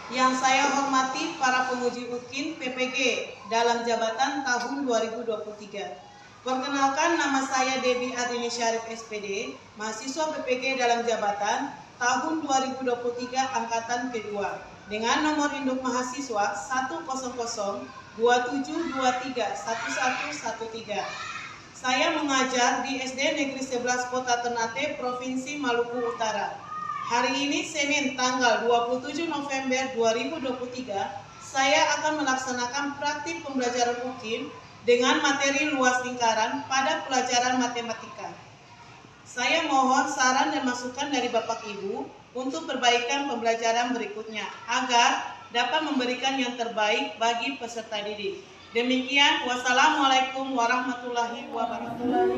Yang saya hormati para penguji UKIN PPG dalam jabatan tahun 2023. Perkenalkan, nama saya Debbie Ardini Syarif SPD, mahasiswa PPG dalam jabatan tahun 2023 angkatan kedua dengan nomor induk mahasiswa 10027231113. Saya mengajar di SD Negeri 11 Kota Ternate, Provinsi Maluku Utara. Hari ini Senin tanggal 27 November 2023, saya akan melaksanakan praktik pembelajaran UKIN dengan materi luas lingkaran pada pelajaran matematika. Saya mohon saran dan masukan dari Bapak Ibu untuk perbaikan pembelajaran berikutnya agar dapat memberikan yang terbaik bagi peserta didik. Demikian, wassalamualaikum warahmatullahi wabarakatuh.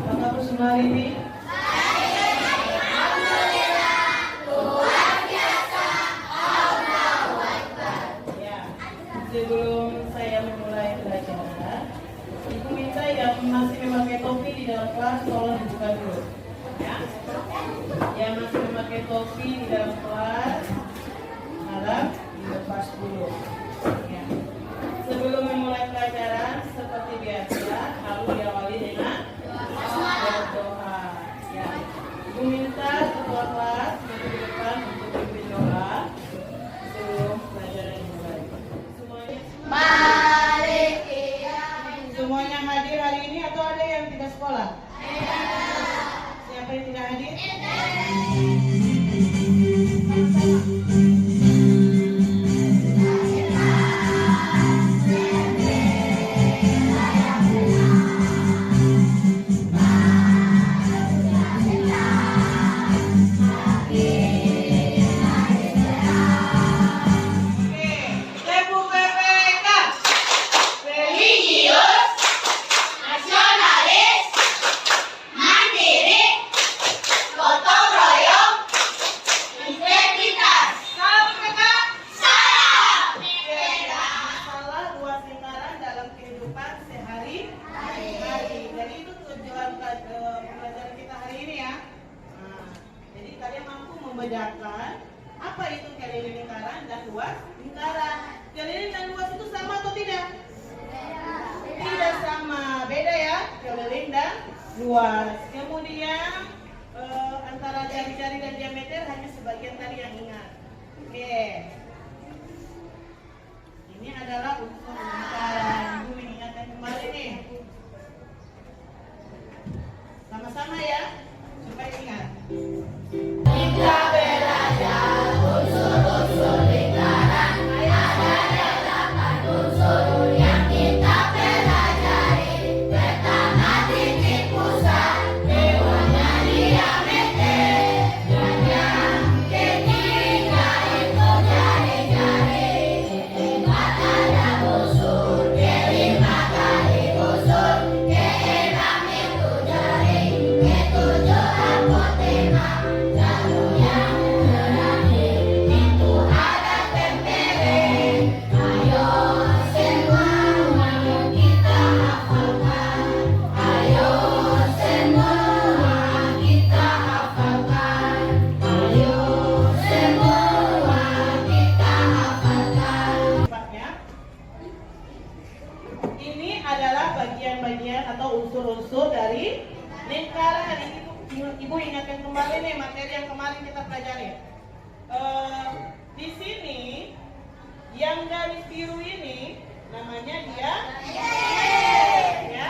Apa kabar semua hari ini? Sebelum saya memulai pelajaran, Ibu minta yang masih memakai topi di dalam kelas tolong dibuka dulu. Ya. Yang masih memakai topi di dalam kelas, harap dilepas dulu. Ya. Sebelum memulai pelajaran, seperti biasa, harus diawali dengan berdoa. Ya. Ibu minta ketua kelas maju ke depan untuk pimpin doa sebelum pelajaran dimulai. Semuanya hadir hari ini atau ada yang tidak sekolah? Siapa yang tidak hadir? Membedakan apa itu keliling lingkaran dan luas lingkaran. Keliling dan luas itu sama atau tidak? Tidak sama, beda ya, keliling dan luas. Kemudian antara jari-jari dan diameter hanya sebagian tadi yang ingat. Oke. Ini adalah unsur lingkaran. Ibu mengingatkan kembali nih. Sama-sama ya, supaya ingat. Kita belajar unsur-unsur lingkaran. Ada 8 unsur yang kita pelajari. Pertama, titik pusat, kedua diameter, dan yang ketiga itu jari-jari. Keempat ada unsur, kelima kali unsur, keenam itu jari, ketujuh apotema. Ini adalah bagian-bagian atau unsur-unsur dari lingkaran. Ibu ingatkan kembali nih materi yang kemarin kita pelajari. Di sini yang garis biru ini namanya dia ya.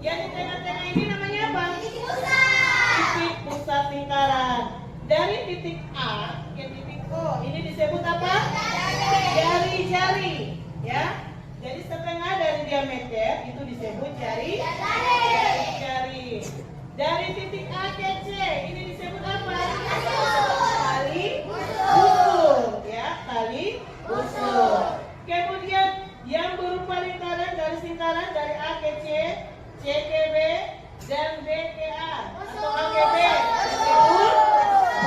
Yang di tengah-tengah ini namanya apa? Titik pusat lingkaran. Dari titik A ke titik O ini disebut apa? Jari-jari. Ya. Jadi setengah dari diameter itu disebut jari. Dari titik A ke C ini disebut apa? Tali usul, ya, tali usul. Kemudian yang berupa lingkaran, garis lingkaran dari A ke C, C ke B, dan B ke A atau A ke B disebut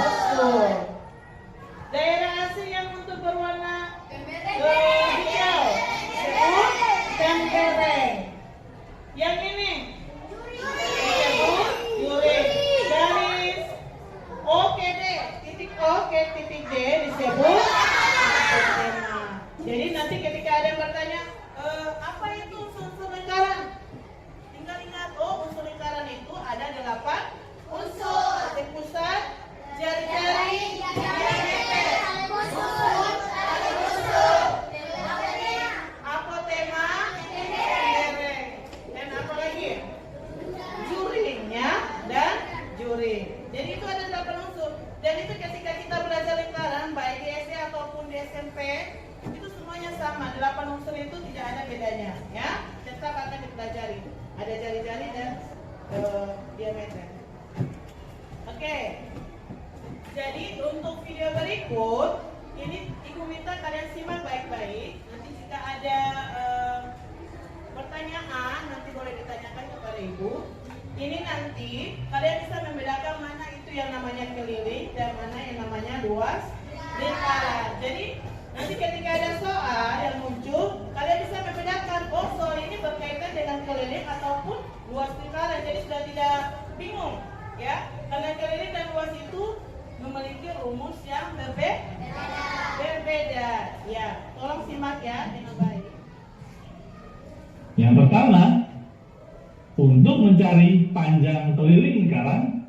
usul. Daerah asli yang untuk berwarna hijau disebut tempereng. ke D, titik O ke titik D disebut apotema. Jadi nanti ketika ada yang bertanya, apa itu unsur lingkaran? Tinggal ingat, unsur lingkaran itu ada 8 unsur. Titik pusat, jari-jari, diameter, apotema, lereng, dan apa lagi? Juringnya dan juring. Jadi itu ada 8 unsur. Dan itu ketika kita belajar lingkaran baik di SD ataupun di SMP, itu semuanya sama. 8 unsur itu tidak ada bedanya, ya. Tetap akan dipelajari. Ada jari-jari dan diameter. Oke. Jadi untuk video berikut ini Ibu minta kalian simak baik-baik. Nanti jika ada pertanyaan nanti boleh ditanyakan kepada Ibu. Ini nanti kalian bisa membedakan mana itu yang namanya keliling dan mana yang namanya luas lingkaran. Jadi nanti ketika ada soal yang muncul, kalian bisa membedakan, soal ini berkaitan dengan keliling ataupun luas lingkaran. Jadi sudah tidak bingung, ya. Karena keliling dan luas itu memiliki rumus yang berbeda. Ya, tolong simak ya dengan baik. Yang pertama, untuk mencari panjang keliling lingkaran,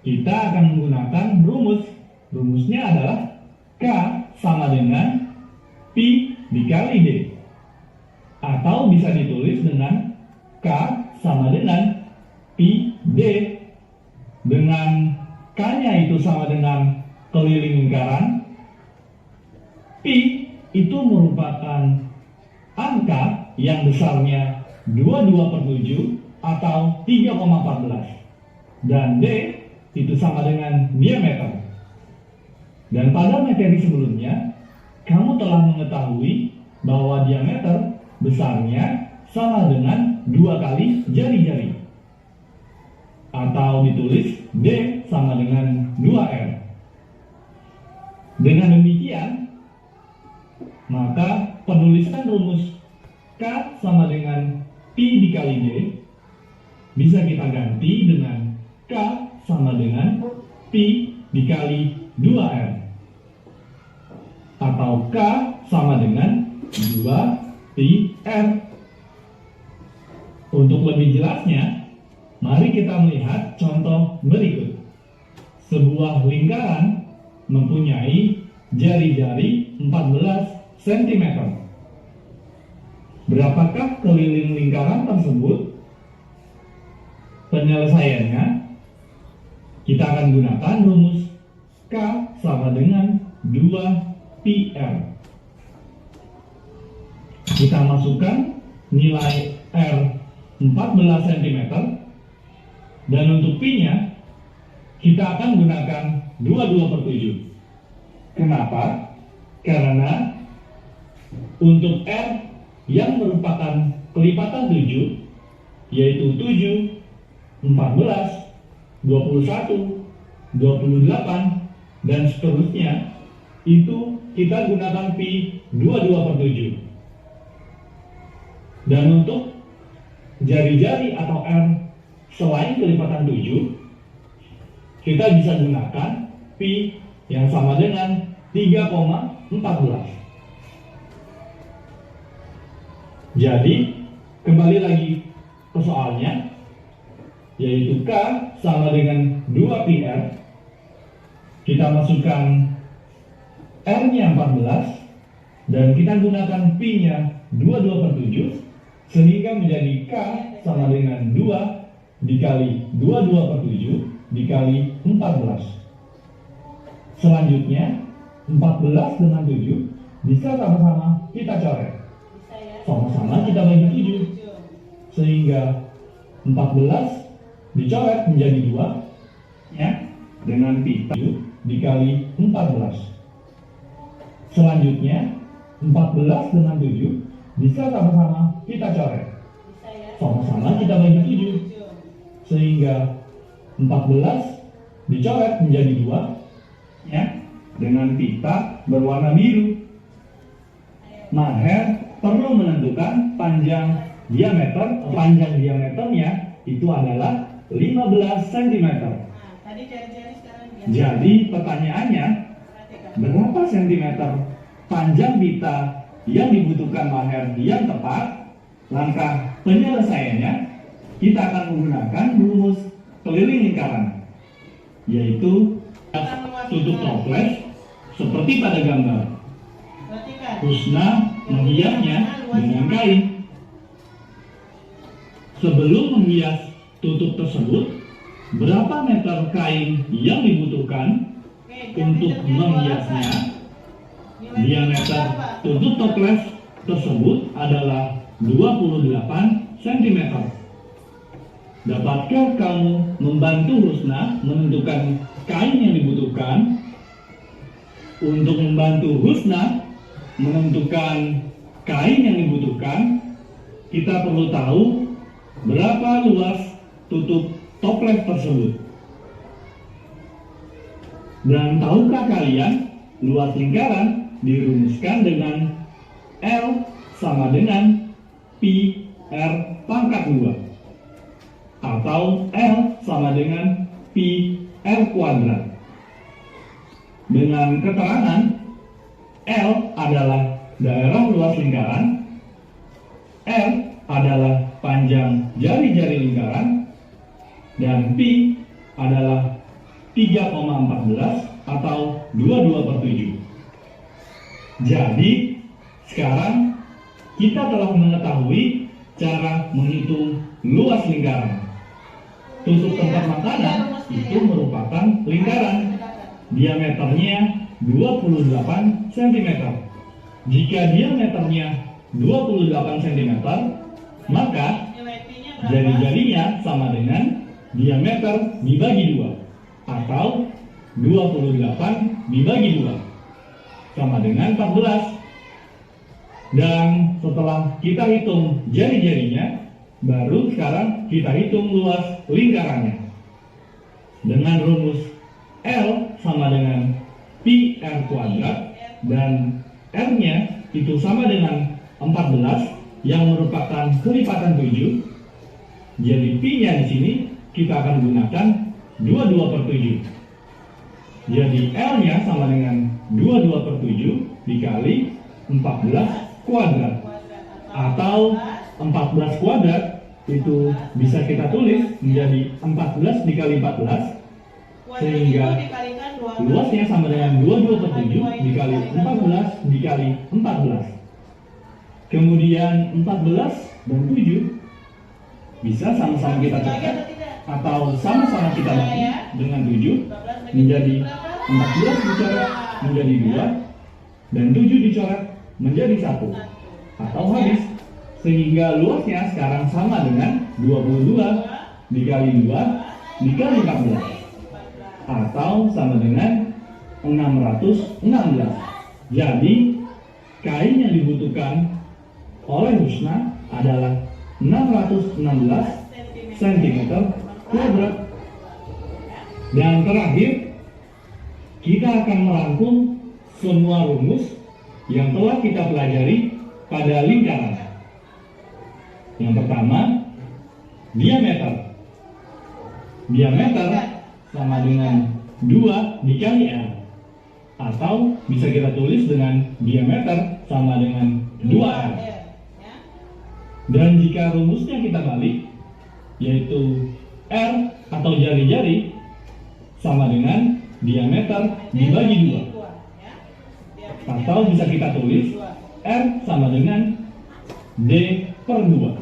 kita akan menggunakan rumus. Rumusnya adalah K sama dengan Pi dikali D. Atau bisa ditulis dengan K sama dengan Pi D. Dengan K-nya itu sama dengan keliling lingkaran. Pi itu merupakan angka yang besarnya 22/7 atau 3,14. Dan D itu sama dengan diameter. Dan pada materi sebelumnya, kamu telah mengetahui bahwa diameter besarnya sama dengan 2 kali jari-jari. Atau ditulis D sama dengan 2R. Dengan demikian, maka penulisan rumus K sama dengan Pi dikali D bisa kita ganti dengan K sama dengan Pi dikali 2R. Atau K sama dengan 2πr. Untuk lebih jelasnya, mari kita melihat contoh berikut. Sebuah lingkaran mempunyai jari-jari 14 cm. Berapakah keliling lingkaran tersebut? Penyelesaiannya, kita akan gunakan rumus K sama dengan 2πr. Kita masukkan nilai R 14 cm. Dan untuk Pi-nya, kita akan gunakan 22/7. Kenapa? Karena untuk R yang merupakan kelipatan 7, yaitu 7, 14, 21, 28, dan seterusnya, itu kita gunakan Pi 22/7. Dan untuk jari-jari atau R selain kelipatan 7, kita bisa gunakan Pi yang sama dengan 3,14. Jadi, kembali lagi ke soalnya, yaitu K sama dengan 2πr. Kita masukkan R-nya 14, dan kita gunakan Pi-nya 22/7, sehingga menjadi K sama dengan 2 dikali 22/7 dikali 14. Selanjutnya, 14 dengan 7 bisa sama-sama kita coret. Sama-sama kita bagi 7. Sehingga 14 dicoret menjadi 2, ya, dengan Pi 7 dikali 14. Selanjutnya, 14 dengan 7 bisa sama-sama kita coret. Sama-sama kita bagi 7. Sehingga 14 dicoret menjadi 2, ya, dengan pita berwarna biru. Maher perlu menentukan panjang diameter. Panjang diameternya itu adalah 15 cm. Nah, tadi jari-jari sekarang Jadi pertanyaannya, berapa sentimeter panjang pita yang dibutuhkan Maher yang tepat? Langkah penyelesaiannya, kita akan menggunakan rumus keliling lingkaran, yaitu tutup toples seperti pada gambar. Husna menghiasnya dengan kain. Sebelum menghias tutup tersebut, berapa meter kain yang dibutuhkan untuk menghiasnya? Diameter tutup toples tersebut adalah 28 cm. Dapatkah kamu membantu Husna menentukan kain yang dibutuhkan? Untuk membantu Husna menentukan kain yang dibutuhkan, kita perlu tahu berapa luas tutup toples tersebut. Dan tahukah kalian luas lingkaran dirumuskan dengan L sama dengan Pi R pangkat 2 atau L sama dengan Pi R kuadrat. Dengan keterangan L adalah daerah luas lingkaran, R adalah panjang jari-jari lingkaran, dan Pi adalah 3,14 atau 22/7. Jadi, sekarang kita telah mengetahui cara menghitung luas lingkaran. Tutup tempat makanan itu merupakan lingkaran. Diameternya 28 cm. Jika diameternya 28 cm, maka jari-jarinya sama dengan diameter dibagi 2 atau 28 dibagi 2 sama dengan 14. Dan setelah kita hitung jari-jarinya, baru sekarang kita hitung luas lingkarannya. Dengan rumus L sama dengan Pi R kuadrat dan R-nya itu sama dengan 14 yang merupakan kelipatan 7. Jadi Pi-nya di sini kita akan gunakan 22/7. Jadi L-nya sama dengan 22/7 dikali 14 kuadrat, atau 14 kuadrat itu bisa kita tulis menjadi 14 dikali 14, sehingga luasnya sama dengan 22/7 dikali 14 dikali 14. Kemudian 14 dan 7 bisa sama-sama kita catat atau sama-sama kita bagi dengan 7 menjadi 14 dicoret menjadi 2 dan 7 dicoret menjadi 1 atau habis, sehingga luasnya sekarang sama dengan 22 dikali 2 dikali 14 atau sama dengan 616. Jadi kain yang dibutuhkan oleh Husna adalah 616 cm kuadrat. Dan terakhir, kita akan merangkum semua rumus yang telah kita pelajari pada lingkaran. Yang pertama, diameter. Diameter sama dengan 2 dikali R, atau bisa kita tulis dengan diameter sama dengan 2R. Dan jika rumusnya kita balik, yaitu R atau jari-jari sama dengan diameter dibagi 2, atau bisa kita tulis R sama dengan D/2.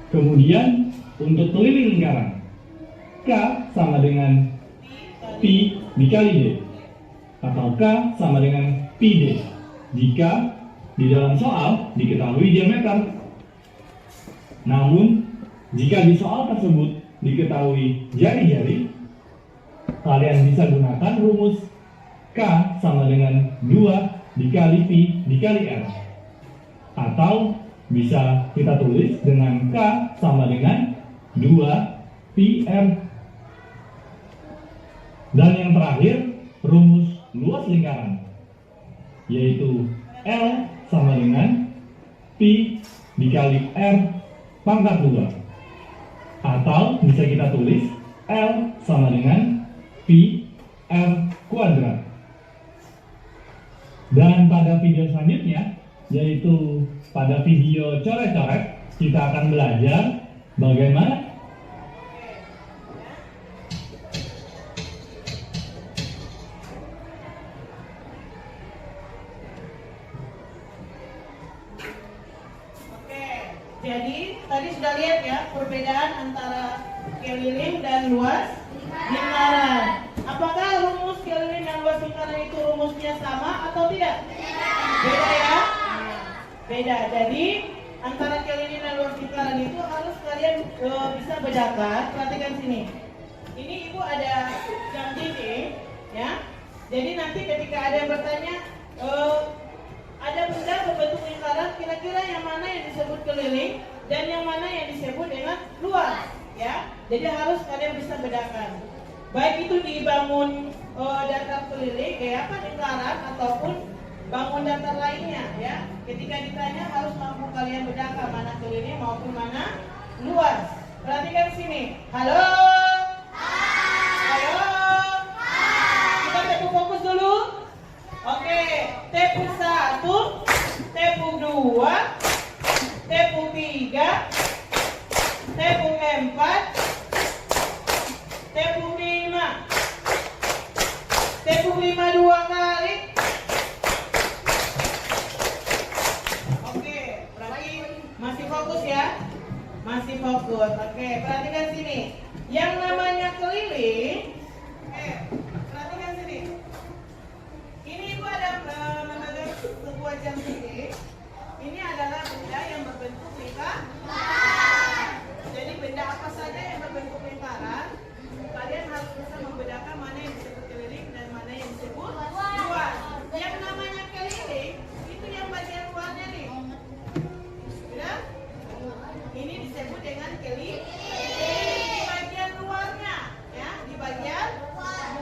Kemudian untuk keliling lingkaran, K sama dengan Pi dikali D, atau K sama dengan Pi D jika di dalam soal diketahui diameter. Namun jika di soal tersebut diketahui jari-jari, kalian bisa gunakan rumus K sama dengan 2 dikali Pi dikali R, atau bisa kita tulis dengan K sama dengan 2 Pi R. Dan yang terakhir, rumus luas lingkaran, yaitu L sama dengan Pi dikali R pangkat 2, atau bisa kita tulis L sama dengan pi R kuadrat. Dan pada video selanjutnya, yaitu pada video coret-coret, kita akan belajar bagaimana jadi tadi sudah lihat ya perbedaan antara keliling dan luas lingkaran. Apakah rumus keliling dan luas lingkaran itu rumusnya sama atau tidak? Beda ya? Beda. Jadi antara keliling dan luas lingkaran itu harus kalian bisa bedakan. Perhatikan sini. Ini ibu ada jam dinding, ya. Jadi nanti ketika ada yang bertanya, ada benda berbentuk lingkaran, kira-kira yang mana yang disebut keliling dan yang mana yang disebut dengan luas, ya. Jadi harus kalian bisa bedakan. Baik itu dibangun datar keliling, lingkaran ataupun bangun datar lainnya, ya. Ketika ditanya harus mampu kalian bedakan mana keliling maupun mana luas. Perhatikan sini. Halo. Halo. Kita tepuk fokus dulu. Oke, tepuk 1, tepuk 2, tepuk 3, tepuk 4, tepuk 5, tepuk 5 2 kali. Oke, berarti masih fokus ya? Masih fokus. Oke, perhatikan sini. Yang namanya keliling, perhatikan sini. Ini ibu ada memegang sebuah jam dinding. Ini adalah benda yang berbentuk lingkaran. Jadi benda apa saja yang berbentuk lingkaran, kalian harus bisa membedakan mana yang disebut keliling dan mana yang disebut luas. Yang namanya keliling itu yang bagian luarnya nih. Benar? Ini disebut dengan keliling. Di bagian luarnya, ya, di bagian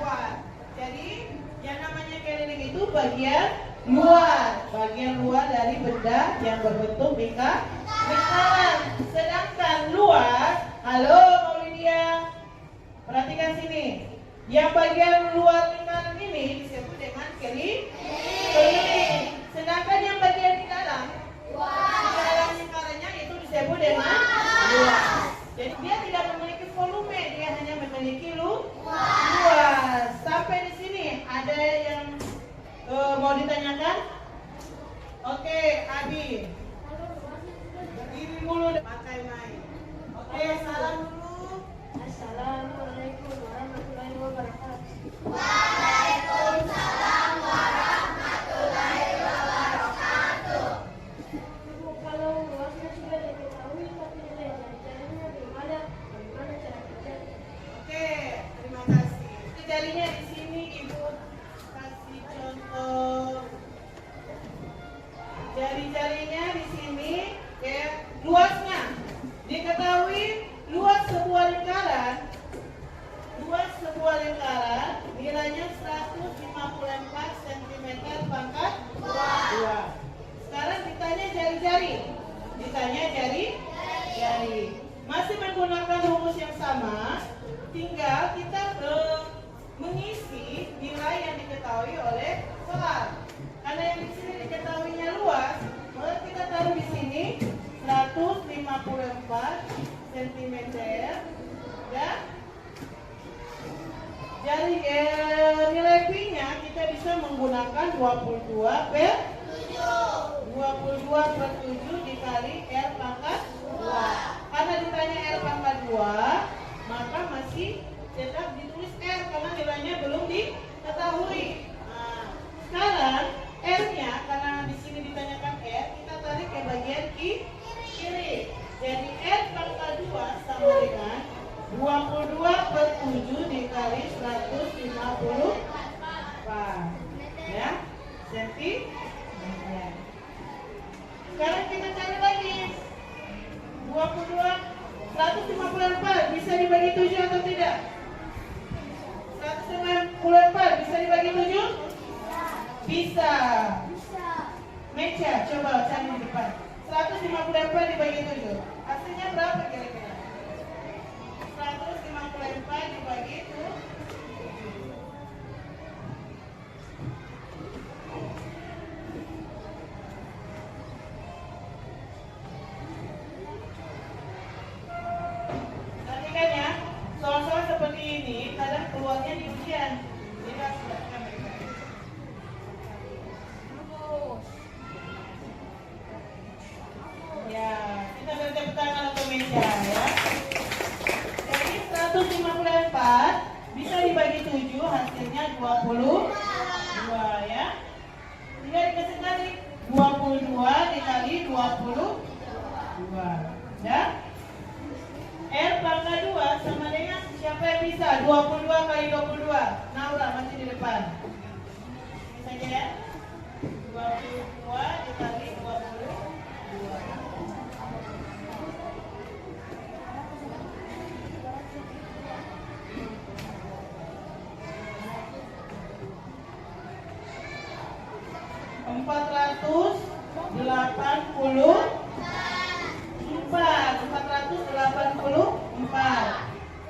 luar. Jadi yang namanya keliling itu bagian luar dari benda yang berbentuk lingkaran. Sedangkan luas, halo Maulidia, perhatikan sini. Yang bagian luar lingkaran ini disebut dengan keliling. Sedangkan yang bagian di dalam lingkarannya itu disebut dengan luas. Jadi dia tidak memiliki volume, dia hanya memiliki luas. Sampai di sini ada yang mau ditanyakan? Oke, Abi. Berdiri dulu, pakai mic. Oke, salam dulu. Assalamualaikum warahmatullahi wabarakatuh. Waalaikumsalam warahmatullahi wabarakatuh. Ibu, kalau luasnya sudah diketahui tapi nilai jari-jarinya belum ada, bagaimana cara kerjanya? Oke, terima kasih. Jarinya di sini ibu kasih contoh. Jari-jarinya di sini, ya, luasnya diketahui. Luas sebuah lingkaran nilainya 154 cm pangkat 2. Sekarang ditanya jari-jari. Masih menggunakan rumus yang sama, tinggal kita mengisi nilai yang diketahui oleh soal. Karena yang di sini diketahuinya luas, maka kita taruh di sini 154 cm, ya. Jadi nilai P-nya kita bisa menggunakan 22/7 dikali R pangkat 2. Karena ditanya R pangkat 2, maka masih tetap ditulis R karena nilainya belum diketahui. Nah, sekarang R-nya, karena di sini ditanyakan R, kita tarik ke bagian kiri. Jadi R pangkat 2 sama dengan 22/7 dikali 154, ya, sentimeter. Sekarang kita cari lagi 154 bisa dibagi 7 atau tidak? 154 bisa dibagi 7? Bisa. Meja, coba cari di depan. 154 dibagi 7. Hasilnya berapa kira-kira? 154 dibagi itu. Perhatikan ya, soal-soal seperti ini kadang keluarnya di ujian. Jadi harus perhatikan baik-baik. Ya, kita beri tepuk tangan untuk meja ya. Jadi 154 bisa dibagi 7, hasilnya 22 ya. Tinggal dikasih kali 22 dikali 22 ya. R pangkat 2 sama dengan siapa yang bisa? 22 kali 22. Naura masih di depan. Ini saja ya. 22 dikali 22. 484.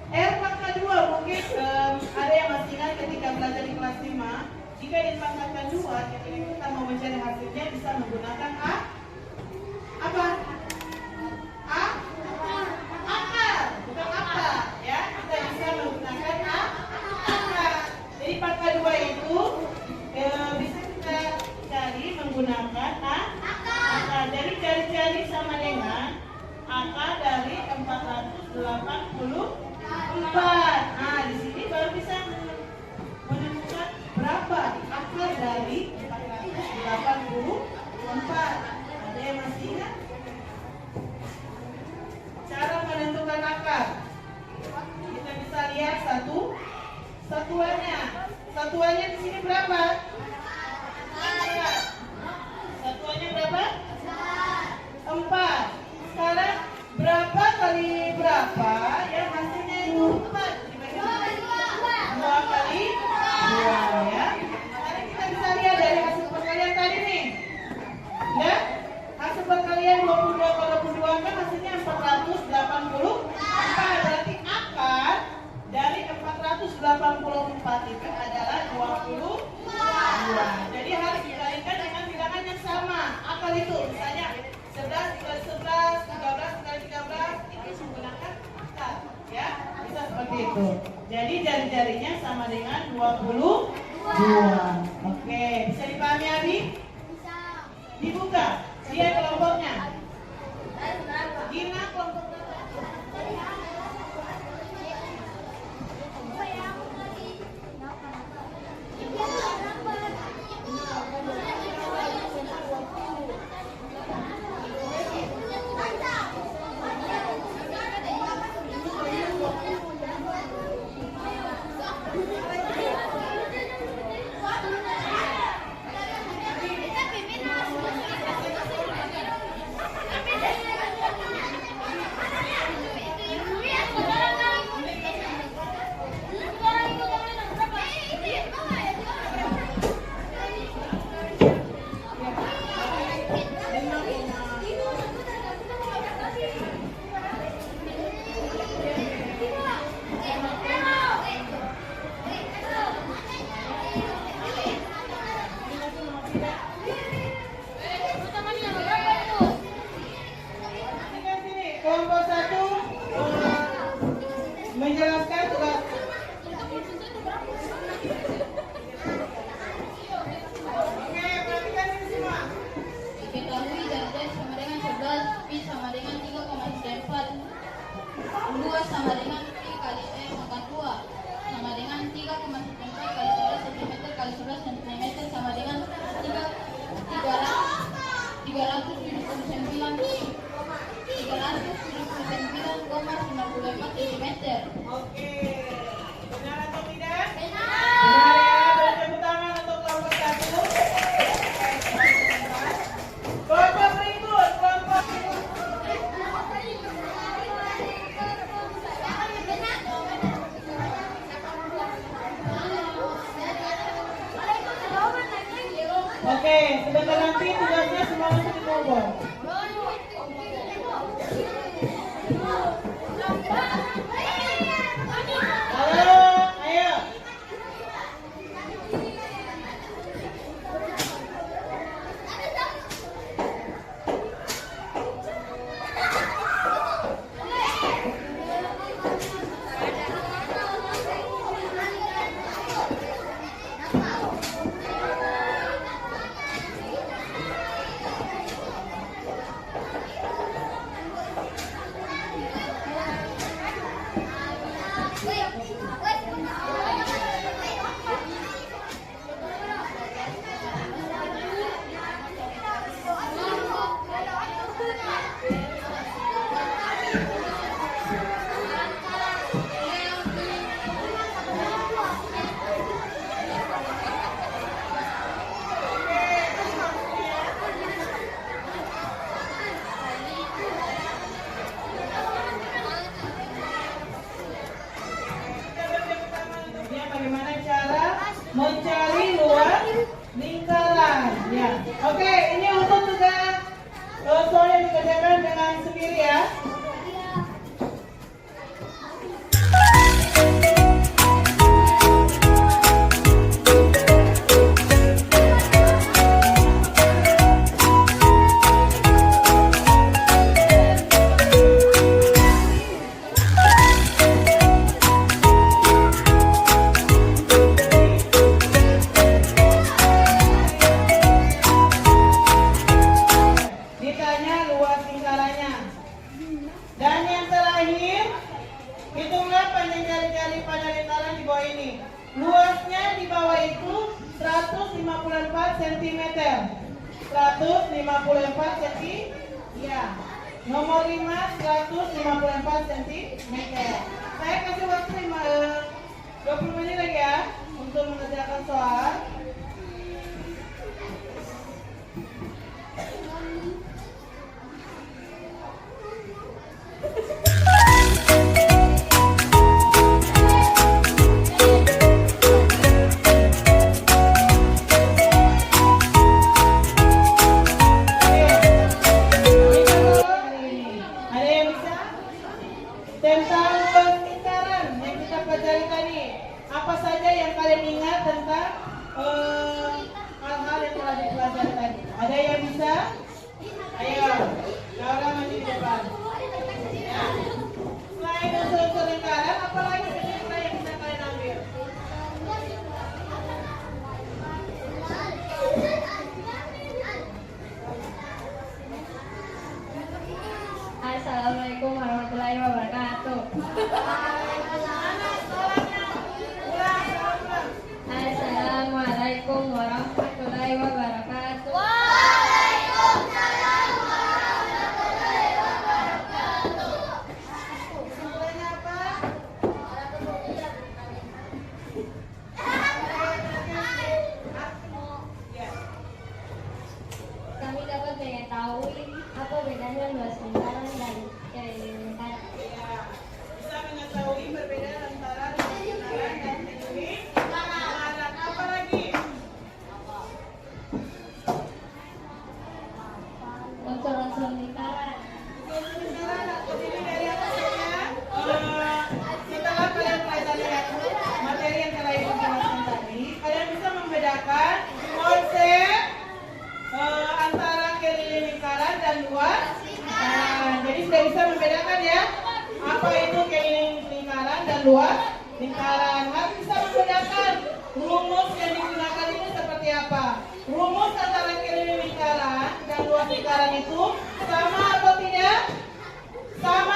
R pangkat 2 mungkin ada yang masih ingat ketika belajar di kelas 5. Jika dipangkatkan 2, ketika kita mau mencari hasilnya bisa menggunakan apa? Akar, bukan apa ya. Kita bisa menggunakan akar. Jadi pangkat 2 itu bisa kita cari menggunakan akar. Jadi cari-cari sama dengan akar dari 484. Nah, di sini baru bisa menemukan berapa akar dari 484. Ada yang masih ingat? Cara menentukan akar. Kita bisa lihat satuannya. Satuannya di sini berapa? Satuannya berapa? 4. Sekarang berapa kali berapa? Yang hasilnya itu 4. Dibagi 2 kali 2 ya. Sekarang kita bisa lihat dari hasil perkalian tadi nih. Ya, hasil perkalian 22 kali 22 kan hasilnya 484. Berarti akar dari 484 itu adalah 22. Jadi harus dikalikan dengan bilangan yang sama. Akar itu misalnya 11 dikali 11, 13 dikali 13, itu menggunakan akar ya. Bisa seperti itu. Jadi jari-jarinya sama dengan 22. Oke, bisa dipahami Abi? Dibuka. Lihat kelompoknya. Gina kelompok kelompok 1 menjelaskan surat. Oke, perhatikan ini semua. Diketahui jari-jari sama dengan 11, pi sama dengan 3,4. 2 sama dengan pi kali pangkat 2 sama dengan 3,4 kali 11 cm kali 11 cm sama dengan 379,94 cm. Oke, benar atau tidak? Benar ya, beri tepuk tangan untuk kelompok 1. Kelompok berikut, kelompok Oke, sebentar nanti tugasnya semua masuk di kelompok. Kalau Oke, ini untuk tugas soal yang dikerjakan dengan sendiri ya. Ditanya luas lingkarannya. Dan yang terakhir, hitunglah panjang jari-jari pada lingkaran di bawah ini. Luasnya di bawah itu 154 cm. 154 cm. Ya. Nomor 5 154 cm. Saya kasih waktu 20 menit lagi ya untuk mengerjakan soal. Ada yang bisa? Tentang lingkaran yang kita pelajari tadi. Apa saja yang kalian ingat tentang hal-hal yang telah dipelajari tadi? Ada yang bisa? Ayo, Laura maju di depan. Ya. Selain unsur-unsur lingkaran, apa lagi penilaian yang bisa kalian ambil? Assalamualaikum warahmatullahi wabarakatuh. Assalamualaikum warahmatullahi wabarakatuh. Kesimpulannya apa? Ya. Kami dapat mengetahui apa bedanya luas lingkaran dan keliling lingkaran. Ya. Bisa mengetahui perbedaan antara lingkaran dan keliling lingkaran. Apa lagi? Unsur-unsur lingkaran. Lingkaran terdiri dari apa saja? Setelah kalian pelajari materi yang telah ibu jelaskan tadi, kalian bisa membedakan konsep antara keliling lingkaran dan luas. Jadi sudah bisa membedakan ya, apa itu keliling lingkaran dan luas lingkaran. Harus bisa membedakan rumus yang digunakan itu seperti apa. Rumus antara keliling lingkaran dan luas lingkaran itu sama atau tidak? Sama